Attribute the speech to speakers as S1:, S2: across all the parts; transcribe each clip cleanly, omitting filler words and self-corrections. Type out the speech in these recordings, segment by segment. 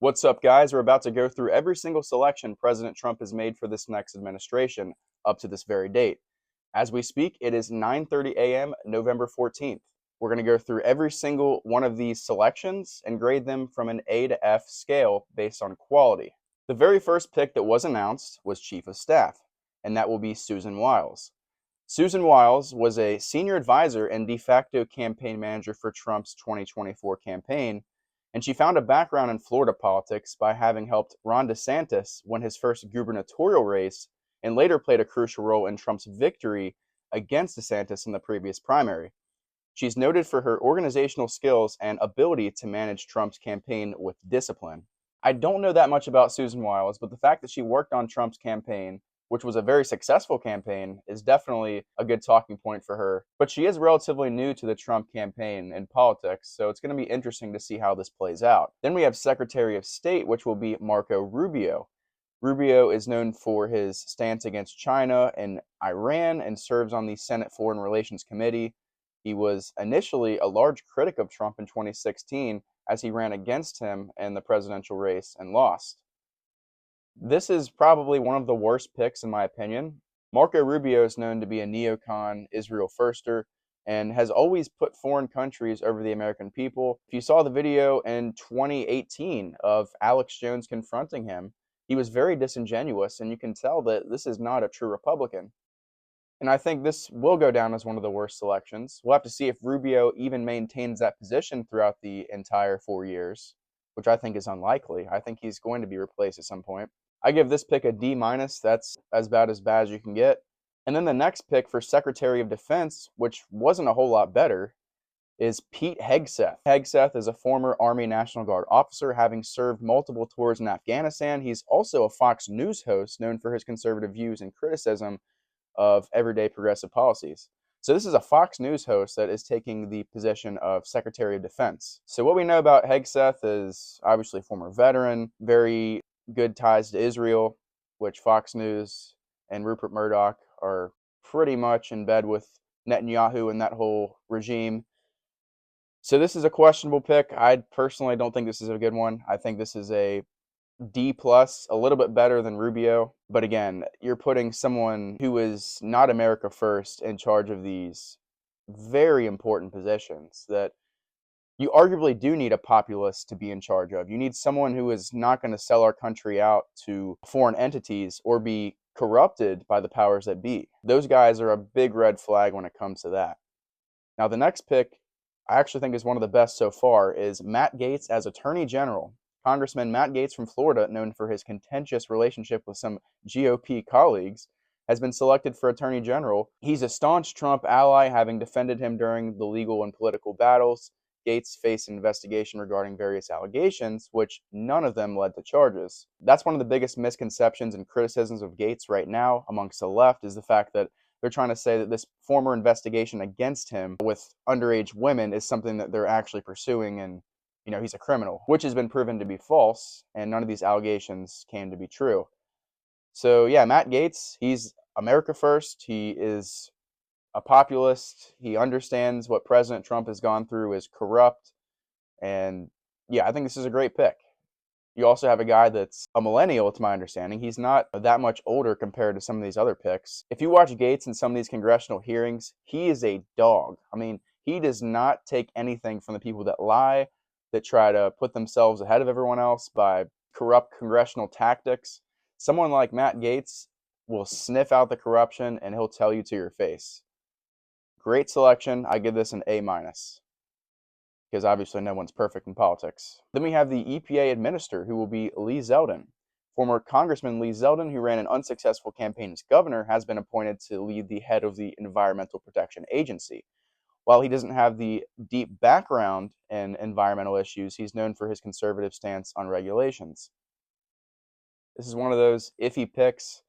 S1: What's up, guys? We're about to go through every single selection President Trump has made for this next administration up to this very date. As we speak, it is 9:30 a.m., November 14th. We're going to go through every single one of these selections and grade them from an A to F scale based on quality. The very first pick that was announced was Chief of Staff, and that will be Susan Wiles. Susan Wiles was a senior advisor and de facto campaign manager for Trump's 2024 campaign, and she found a background in Florida politics by having helped Ron DeSantis win his first gubernatorial race and later played a crucial role in Trump's victory against DeSantis in the previous primary. She's noted for her organizational skills and ability to manage Trump's campaign with discipline. I don't know that much about Susan Wiles, but the fact that she worked on Trump's campaign, which was a very successful campaign, is definitely a good talking point for her. But she is relatively new to the Trump campaign and politics, so it's going to be interesting to see how this plays out. Then we have Secretary of State, which will be Marco Rubio. Rubio is known for his stance against China and Iran and serves on the Senate Foreign Relations Committee. He was initially a large critic of Trump in 2016 as he ran against him in the presidential race and lost. This is probably one of the worst picks in my opinion. Marco Rubio is known to be a neocon, Israel firster, and has always put foreign countries over the American people. If you saw the video in 2018 of Alex Jones confronting him, he was very disingenuous, and you can tell that this is not a true Republican. And I think this will go down as one of the worst selections. We'll have to see if Rubio even maintains that position throughout the entire 4 years, which I think is unlikely. I think he's going to be replaced at some point. I give this pick a D minus. That's as bad as you can get. And then the next pick for Secretary of Defense, which wasn't a whole lot better, is Pete Hegseth. Hegseth is a former Army National Guard officer, having served multiple tours in Afghanistan. He's also a Fox News host known for his conservative views and criticism of everyday progressive policies. So this is a Fox News host that is taking the position of Secretary of Defense. So what we know about Hegseth is obviously a former veteran, very good ties to Israel, which Fox News and Rupert Murdoch are pretty much in bed with Netanyahu and that whole regime. So this is a questionable pick. I personally don't think this is a good one. I think this is a D plus, a little bit better than Rubio. But again, you're putting someone who is not America first in charge of these very important positions that you arguably do need a populist to be in charge of. You need someone who is not going to sell our country out to foreign entities or be corrupted by the powers that be. Those guys are a big red flag when it comes to that. Now, the next pick I actually think is one of the best so far is Matt Gaetz as Attorney General. Congressman Matt Gaetz from Florida, known for his contentious relationship with some GOP colleagues, has been selected for Attorney General. He's a staunch Trump ally, having defended him during the legal and political battles. Gaetz faced an investigation regarding various allegations, which none of them led to charges. That's one of the biggest misconceptions and criticisms of Gaetz right now amongst the left, is the fact that they're trying to say that this former investigation against him with underage women is something that they're actually pursuing, and he's a criminal, which has been proven to be false, and none of these allegations came to be true. So yeah, Matt Gaetz, he's America first. He is a populist. He understands what President Trump has gone through is corrupt. And yeah, I think this is a great pick. You also have a guy that's a millennial, to my understanding. He's not that much older compared to some of these other picks. If you watch Gaetz in some of these congressional hearings, he is a dog. I mean, he does not take anything from the people that lie, that try to put themselves ahead of everyone else by corrupt congressional tactics. Someone like Matt Gaetz will sniff out the corruption and he'll tell you to your face. Great selection. I give this an A minus, because obviously no one's perfect in politics. Then we have the EPA administrator, who will be Lee Zeldin. Former Congressman Lee Zeldin, who ran an unsuccessful campaign as governor, has been appointed to lead the head of the Environmental Protection Agency. While he doesn't have the deep background in environmental issues, he's known for his conservative stance on regulations. This is one of those iffy picks,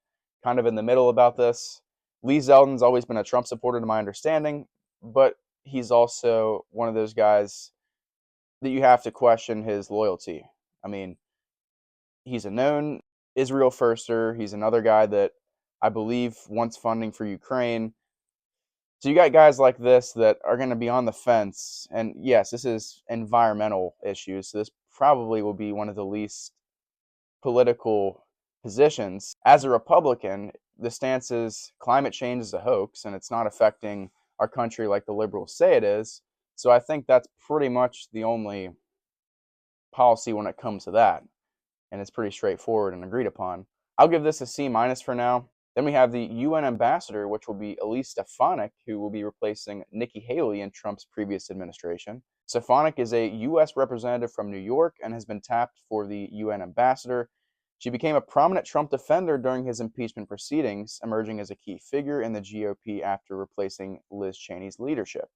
S1: kind of in the middle about this. Lee Zeldin's always been a Trump supporter, to my understanding, but he's also one of those guys that you have to question his loyalty. I mean, he's a known Israel firster. He's another guy that I believe wants funding for Ukraine. So you got guys like this that are going to be on the fence. And yes, this is environmental issues, so this probably will be one of the least political positions. As a Republican, the stance is climate change is a hoax and it's not affecting our country like the liberals say it is. So I think that's pretty much the only policy when it comes to that. And it's pretty straightforward and agreed upon. I'll give this a C minus for now. Then we have the UN ambassador, which will be Elise Stefanik, who will be replacing Nikki Haley in Trump's previous administration. Stefanik is a U.S. representative from New York and has been tapped for the UN ambassador. She became a prominent Trump defender during his impeachment proceedings, emerging as a key figure in the GOP after replacing Liz Cheney's leadership.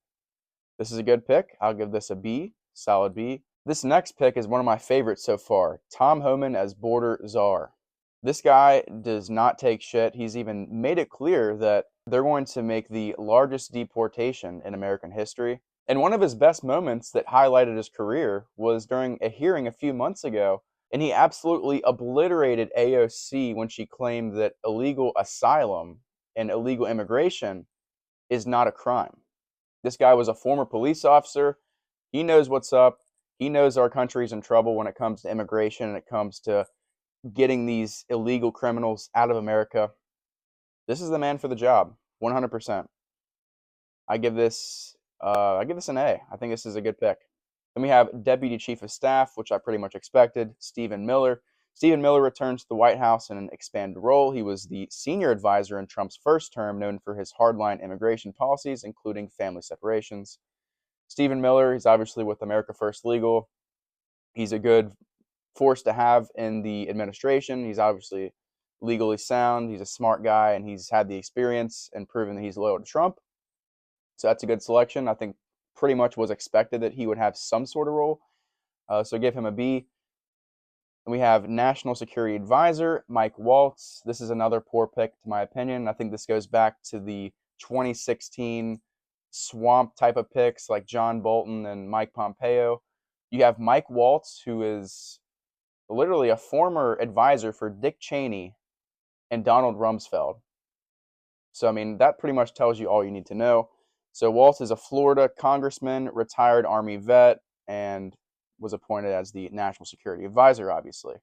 S1: This is a good pick. I'll give this a B, solid B. This next pick is one of my favorites so far, Tom Homan as border czar. This guy does not take shit. He's even made it clear that they're going to make the largest deportation in American history. And one of his best moments that highlighted his career was during a hearing a few months ago, and he absolutely obliterated AOC when she claimed that illegal asylum and illegal immigration is not a crime. This guy was a former police officer. He knows what's up. He knows our country's in trouble when it comes to immigration and it comes to getting these illegal criminals out of America. This is the man for the job, 100%. I give this an A. I think this is a good pick. Then we have Deputy Chief of Staff, which I pretty much expected, Stephen Miller. Stephen Miller returns to the White House in an expanded role. He was the senior advisor in Trump's first term, known for his hardline immigration policies, including family separations. Stephen Miller, he's obviously with America First Legal. He's a good force to have in the administration. He's obviously legally sound. He's a smart guy, and he's had the experience and proven that he's loyal to Trump. So that's a good selection. I think pretty much was expected that he would have some sort of role. So give him a B. And we have National Security Advisor Mike Waltz. This is another poor pick, to my opinion. I think this goes back to the 2016 swamp type of picks like John Bolton and Mike Pompeo. You have Mike Waltz, who is literally a former advisor for Dick Cheney and Donald Rumsfeld. So, I mean, that pretty much tells you all you need to know. So Waltz is a Florida congressman, retired Army vet, and was appointed as the National Security Advisor, obviously.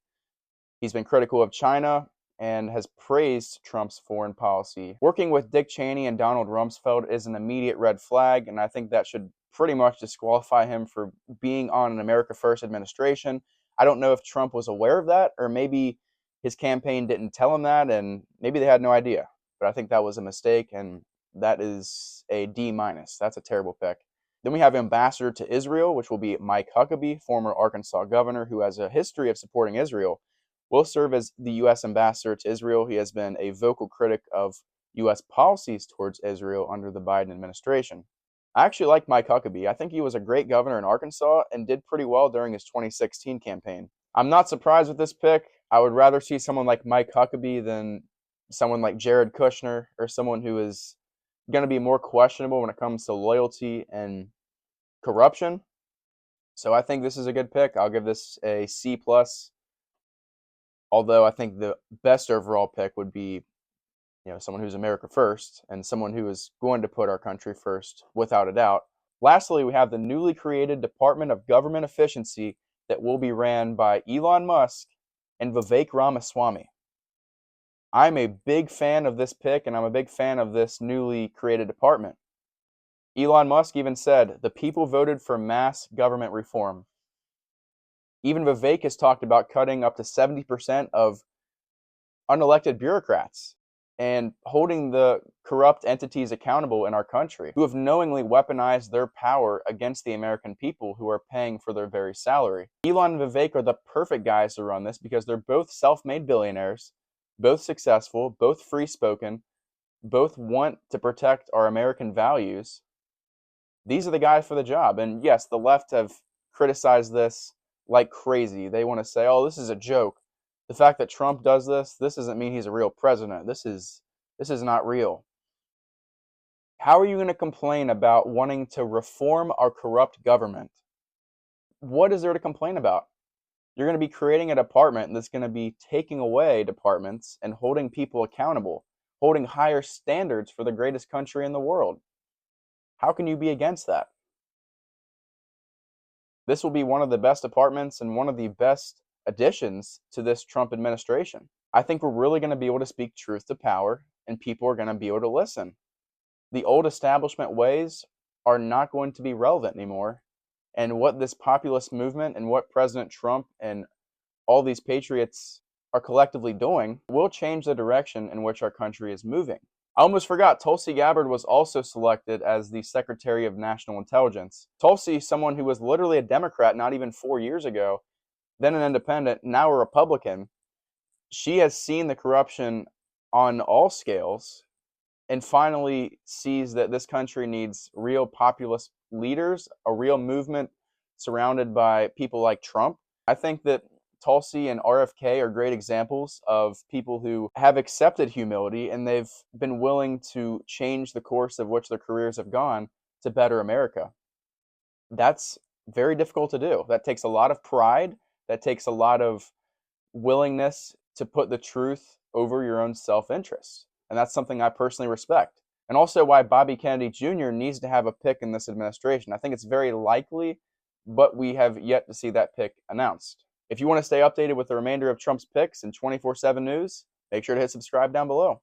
S1: He's been critical of China and has praised Trump's foreign policy. Working with Dick Cheney and Donald Rumsfeld is an immediate red flag, and I think that should pretty much disqualify him for being on an America First administration. I don't know if Trump was aware of that, or maybe his campaign didn't tell him that, and maybe they had no idea. But I think that was a mistake, and that is a D minus. That's a terrible pick. Then we have Ambassador to Israel, which will be Mike Huckabee, former Arkansas governor who has a history of supporting Israel, will serve as the U.S. Ambassador to Israel. He has been a vocal critic of U.S. policies towards Israel under the Biden administration. I actually like Mike Huckabee. I think he was a great governor in Arkansas and did pretty well during his 2016 campaign. I'm not surprised with this pick. I would rather see someone like Mike Huckabee than someone like Jared Kushner or someone who is going to be more questionable when it comes to loyalty and corruption. So I think this is a good pick. I'll give this a C plus. Although I think the best overall pick would be, someone who's America first and someone who is going to put our country first without a doubt. Lastly, we have the newly created Department of Government Efficiency that will be ran by Elon Musk and Vivek Ramaswamy. I'm a big fan of this pick, and I'm a big fan of this newly created department. Elon Musk even said, the people voted for mass government reform. Even Vivek has talked about cutting up to 70% of unelected bureaucrats and holding the corrupt entities accountable in our country who have knowingly weaponized their power against the American people who are paying for their very salary. Elon and Vivek are the perfect guys to run this because they're both self-made billionaires, both successful, both free-spoken, both want to protect our American values. These are the guys for the job. And yes, the left have criticized this like crazy. They want to say, oh, this is a joke. The fact that Trump does this doesn't mean he's a real president. This is not real. How are you going to complain about wanting to reform our corrupt government? What is there to complain about? You're going to be creating a department that's going to be taking away departments and holding people accountable, holding higher standards for the greatest country in the world. How can you be against that? This will be one of the best departments and one of the best additions to this Trump administration. I think we're really going to be able to speak truth to power, and people are going to be able to listen. The old establishment ways are not going to be relevant anymore. And what this populist movement and what President Trump and all these patriots are collectively doing will change the direction in which our country is moving. I almost forgot, Tulsi Gabbard was also selected as the Secretary of National Intelligence. Tulsi, someone who was literally a Democrat not even 4 years ago, then an independent, now a Republican, she has seen the corruption on all scales and finally sees that this country needs real populist leaders, a real movement surrounded by people like Trump. I think that Tulsi and RFK are great examples of people who have accepted humility and they've been willing to change the course of which their careers have gone to better America. That's very difficult to do. That takes a lot of pride. That takes a lot of willingness to put the truth over your own self-interest. And that's something I personally respect. And also why Bobby Kennedy Jr. needs to have a pick in this administration. I think it's very likely, but we have yet to see that pick announced. If you want to stay updated with the remainder of Trump's picks and 24/7 news, make sure to hit subscribe down below.